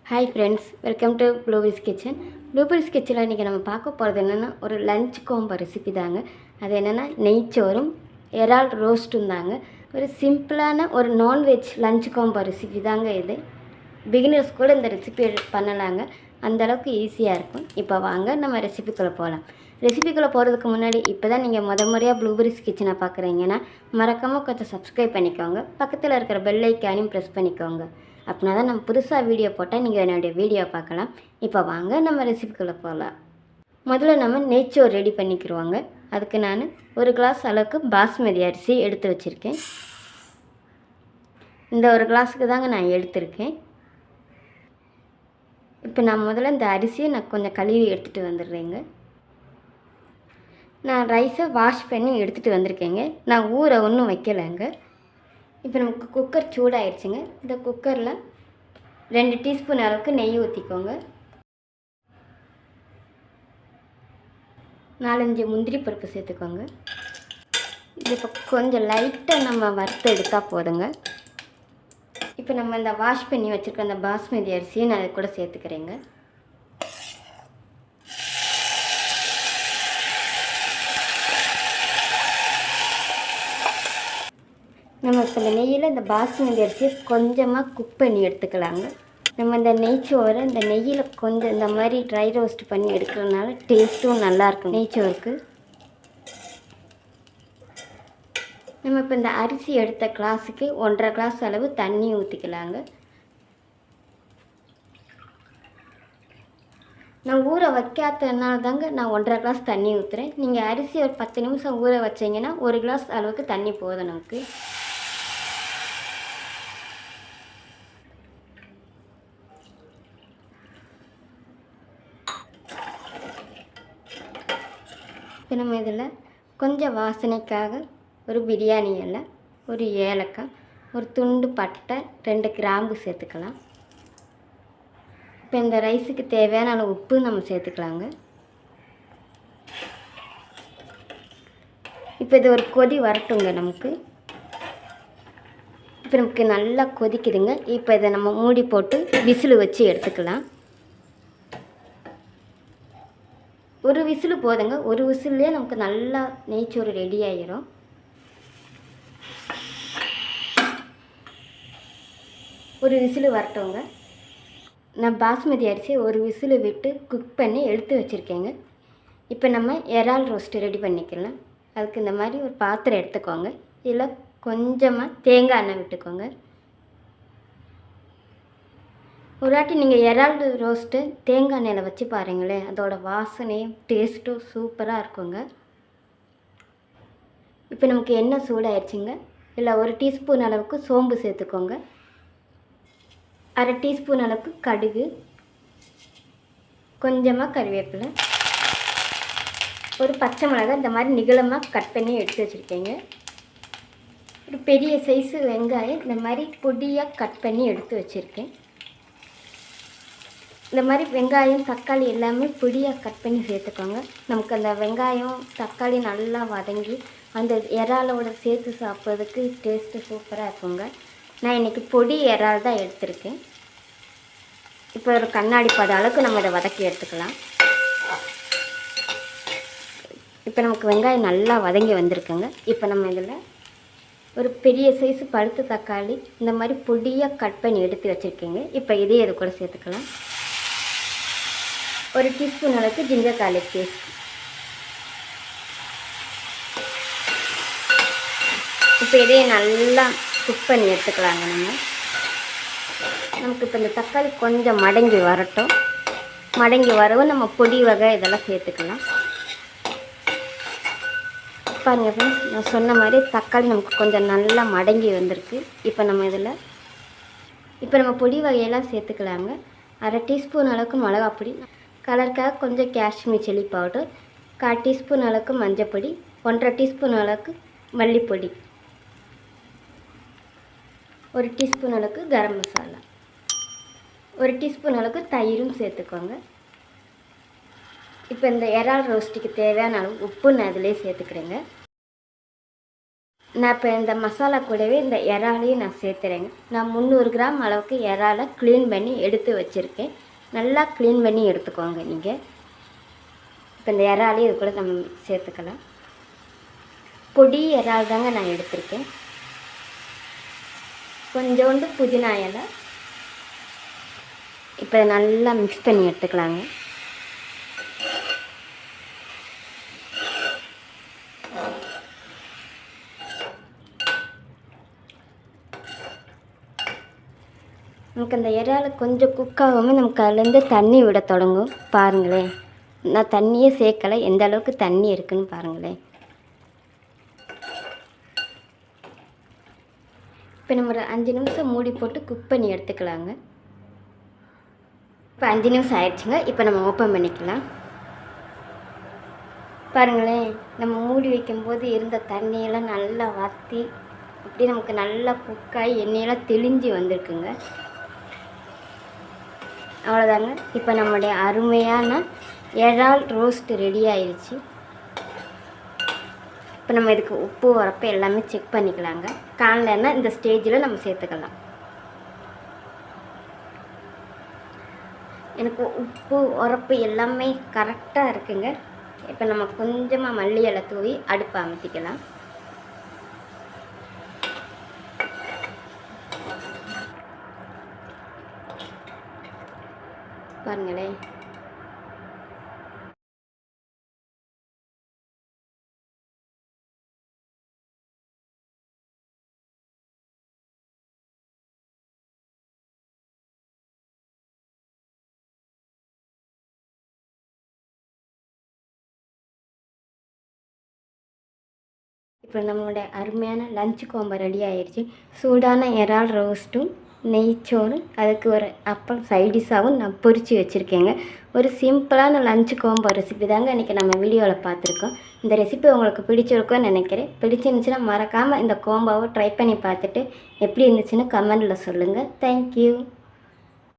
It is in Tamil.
Hi friends, welcome to blueberries kitchen. Blueberries கிச்சனில் இன்றைக்கி நம்ம பார்க்க போகிறது என்னென்னா ஒரு லஞ்ச் காம்போ ரெசிபி தாங்க. அது என்னென்னா நெய்ச்சோறும் இறால் ரோஸ்ட்டும் தாங்க. ஒரு சிம்பிளான ஒரு நான்வெஜ் லஞ்ச் காம்போ ரெசிபி தாங்க இது. பிகினர்ஸ் கூட இந்த ரெசிபி பண்ணலாங்க, அந்தளவுக்கு ஈஸியாக இருக்கும். இப்போ வாங்க நம்ம ரெசிபிக்குள்ளே போகலாம். ரெசிபிக்குள்ளே போகிறதுக்கு முன்னாடி இப்போ தான் நீங்கள் முறையாக ப்ளூபெரிஸ் கிச்சனை பார்க்குறீங்கன்னா மறக்காமல் கொஞ்சம் சப்ஸ்கிரைப் பண்ணிக்கோங்க. பக்கத்தில் இருக்கிற பெல் ஐக்கானையும் ப்ரெஸ் பண்ணிக்கோங்க. அப்படின்னா தான் நம்ம புதுசாக வீடியோ போட்டால் நீங்கள் என்னுடைய வீடியோ பார்க்கலாம். இப்போ வாங்க நம்ம ரெசிபிக்குள்ளே போகலாம். முதல்ல நம்ம நெய்ச்சோறு ரெடி பண்ணிக்கிடுவாங்க. அதுக்கு நான் ஒரு கிளாஸ் அளவுக்கு பாஸ்மதி அரிசி எடுத்து வச்சுருக்கேன். இந்த ஒரு கிளாஸுக்கு தாங்க நான் எடுத்திருக்கேன். இப்போ நான் முதல்ல இந்த அரிசியை நான் கொஞ்சம் கழுவி எடுத்துகிட்டு வந்துடுறேங்க. நான் ரைஸை வாஷ் பண்ணி எடுத்துகிட்டு வந்திருக்கேங்க. நான் ஊற ஒன்றும் வைக்கலைங்க. இப்போ நமக்கு குக்கர் சூடாகிடுச்சுங்க. இந்த குக்கரில் 2 டீஸ்பூன் அளவுக்கு நெய் ஊற்றிக்கோங்க. 4-5 முந்திரி பருப்பு சேர்த்துக்கோங்க. இது இப்போ கொஞ்சம் லைட்டாக நம்ம வறுத்து எடுத்தால் போதுங்க. இப்போ நம்ம இந்த வாஷ் பண்ணி வச்சுருக்க அந்த பாஸ்மதி அரிசியை நான் அது கூட சேர்த்துக்கிறேங்க. நம்ம இப்போ இந்த நெய்யில் இந்த பாஸ்மதி அரிசியை கொஞ்சமாக குக் பண்ணி எடுத்துக்கலாங்க. நம்ம இந்த நெய்ச்சோரை இந்த நெய்யில் கொஞ்சம் இந்த மாதிரி ட்ரை ரோஸ்ட் பண்ணி எடுக்கிறதுனால டேஸ்ட்டும் நல்லாயிருக்கும் நெய்ச்சோருக்கு. நம்ம இப்போ இந்த அரிசி எடுத்த கிளாஸுக்கு 1.5 கிளாஸ் அளவு தண்ணி ஊற்றிக்கலாங்க. நான் ஊற வைக்காததுனால தாங்க நான் 1.5 கிளாஸ் தண்ணி ஊற்றுறேன். நீங்கள் அரிசி ஒரு 10 நிமிஷம் ஊற வச்சிங்கன்னா 1 கிளாஸ் அளவுக்கு தண்ணி போதும் நமக்கு. இப்போ நம்ம இதில் கொஞ்சம் வாசனைக்காக ஒரு பிரியாணி இலை, ஒரு ஏலக்காய், ஒரு துண்டு பட்டை, 2 கிராம்பு சேர்த்துக்கலாம். இப்போ இந்த ரைஸுக்கு தேவையான அளவு உப்பு நம்ம சேர்த்துக்கலாங்க. இப்போ இது ஒரு கொதி வரட்டுங்க நமக்கு. இப்போ நமக்கு நல்லா கொதிக்குதுங்க. இப்போ இதை நம்ம மூடி போட்டு விசில் வச்சு எடுத்துக்கலாம். ஒரு விசில் போதுங்க. ஒரு விசில்லே நமக்கு நல்லா நெய்ச்சோறு ரெடி ஆகிடும். ஒரு விசில் வரட்டோங்க. நான் பாஸ்மதி அரிசியை ஒரு விசில் விட்டு குக் பண்ணி எடுத்து வச்சுருக்கேங்க. இப்போ நம்ம இறால் ரோஸ்ட்டு ரெடி பண்ணிக்கலாம். அதுக்கு இந்த மாதிரி ஒரு பாத்திரம் எடுத்துக்கோங்க. இதில் கொஞ்சமாக தேங்காய் எண்ணெய் விட்டுக்கோங்க. ஒரு வாட்டி நீங்கள் இறால் ரோஸ்ட்டு தேங்காய் எண்ணெயில் வச்சு பாருங்களேன், அதோடய வாசனையும் டேஸ்ட்டும் சூப்பராக இருக்குங்க. இப்போ நமக்கு எண்ணெய் சூடாகிடுச்சிங்க. இல்லை 1 டீஸ்பூன் அளவுக்கு சோம்பு சேர்த்துக்கோங்க. 1/2 டீஸ்பூன் அளவுக்கு கடுகு, கொஞ்சமாக கறிவேப்பிலை, ஒரு பச்சை மிளகாய் இந்த மாதிரி நீளமாக கட் பண்ணி எடுத்து வச்சுருக்கேங்க. ஒரு பெரிய சைஸு வெங்காயம் இந்த மாதிரி பொடியாக கட் பண்ணி எடுத்து வச்சுருக்கேன். இந்த மாதிரி வெங்காயம் தக்காளி எல்லாமே பொடியாக கட் பண்ணி சேர்த்துக்கோங்க. நமக்கு அந்த வெங்காயம் தக்காளி நல்லா வதங்கி அந்த இறாலோட சேர்த்து சாப்பிட்றதுக்கு டேஸ்ட்டு சூப்பராக இருக்குங்க. நான் இன்றைக்கி பொடி இறால் தான் எடுத்திருக்கேன். இப்போ ஒரு கண்ணாடி பத அளவுக்கு நம்ம இதை வதக்கி எடுத்துக்கலாம். இப்போ நமக்கு வெங்காயம் நல்லா வதங்கி வந்திருக்குங்க. இப்போ நம்ம இதில் ஒரு பெரிய சைஸு பழுத்த தக்காளி இந்த மாதிரி பொடியாக கட் பண்ணி எடுத்து வச்சுருக்கேங்க. இப்போ இதே இது கூட சேர்த்துக்கலாம். 1 டீஸ்பூன் அளவுக்கு ஜிஞ்சர் கார்லிக் பேஸ்ட். இப்போ இதே நல்லா குக் பண்ணி எடுத்துக்கலாங்க. நமக்கு இப்போ இந்த தக்காளி கொஞ்சம் மடங்கி வரட்டும். மடங்கி வரவும் நம்ம பொடி வகை இதெல்லாம் சேர்த்துக்கலாம். பாருங்க ஃப்ரெண்ட்ஸ், நான் சொன்ன மாதிரி தக்காளி நமக்கு கொஞ்சம் நல்லா மடங்கி வந்திருக்கு. இப்போ நம்ம பொடி வகையெல்லாம் சேர்த்துக்கலாங்க. 1/2 டீஸ்பூன் அளவுக்கு மிளகாப்பொடி, கலருக்காக கொஞ்சம் காஷ்மீர் சில்லி பவுடர், 1/4 டீஸ்பூன் அளவுக்கு மஞ்சப்பொடி, 1/2 டீஸ்பூன் அளவுக்கு மல்லிப்பொடி, 1 டீஸ்பூன் அளவுக்கு கரம் மசாலா, 1 டீஸ்பூன் அளவுக்கு தயிரும் சேர்த்துக்கோங்க. இப்போ இந்த இறால் ரோஸ்ட்டுக்கு தேவையான அளவு உப்பு நான் அதிலே சேர்த்துக்கிறேங்க. நான் இப்போ இந்த மசாலா கூடவே இந்த இறாலையும் நான் சேர்த்துறேங்க. நான் 300 கிராம் அளவுக்கு இறாலை க்ளீன் பண்ணி எடுத்து வச்சுருக்கேன். நல்லா க்ளீன் பண்ணி எடுத்துக்கோங்க நீங்கள். இப்போ இந்த இறாலையும் இது கூட நம்ம சேர்த்துக்கலாம். பொடி இறால் தாங்க நான் எடுத்திருக்கேன். கொஞ்சோண்டு புதினா இலை. இப்போ நல்லா மிக்ஸ் பண்ணி எடுத்துக்கலாங்க. நமக்கு அந்த இறால் கொஞ்சம் குக்காகாமல் நமக்கு அதுலேருந்து தண்ணி விட தொடங்கும். பாருங்களேன், நான் தண்ணியே சேர்க்கலை, எந்த அளவுக்கு தண்ணி இருக்குதுன்னு பாருங்களேன். இப்போ நம்ம ஒரு 5 நிமிஷம் மூடி போட்டு குக் பண்ணி எடுத்துக்கலாங்க. இப்போ 5 நிமிஷம் ஆயிடுச்சுங்க. இப்போ நம்ம ஓப்பன் பண்ணிக்கலாம். பாருங்களேன், நம்ம மூடி வைக்கும்போது இருந்த தண்ணியெல்லாம் நல்லா வற்றி இப்படி நமக்கு நல்லா குக்காகி எண்ணெயெல்லாம் தெளிஞ்சு வந்திருக்குங்க. அவ்வளோதாங்க. இப்போ நம்மளுடைய அருமையான இறால் ரோஸ்ட் ரெடி ஆயிடுச்சு. இப்போ நம்ம இதுக்கு உப்பு உரப்பு எல்லாமே செக் பண்ணிக்கலாங்க. காணலைன்னா இந்த ஸ்டேஜில் நம்ம சேர்த்துக்கலாம். எனக்கு உப்பு உரப்பு எல்லாமே கரெக்டாக இருக்குங்க. இப்போ நம்ம கொஞ்சமாக மல்லி இலை தூவி அடுப்பை அமர்த்திக்கலாம். பாருங்களேன், இப்போ நம்மளுடைய அருமையான லஞ்ச் கோம்போ ரெடி ஆயிடுச்சு. சூடான இறால் ரோஸ்ட்டும் நெய்ச்சோறும் அதுக்கு ஒரு அப்பம் சைடிஷாகவும் நான் பொரித்து வச்சுருக்கேங்க. ஒரு சிம்பிளான லஞ்ச் கோம்போ ரெசிபி தாங்க இன்றைக்கி நம்ம வீடியோவில் பார்த்துருக்கோம். இந்த ரெசிபி உங்களுக்கு பிடிச்சிருக்கோன்னு நினைக்கிறேன். பிடிச்சிருந்துச்சுன்னா மறக்காமல் இந்த கோம்போவை ட்ரை பண்ணி பார்த்துட்டு எப்படி இருந்துச்சுன்னு கமெண்டில் சொல்லுங்கள். தேங்க்யூ.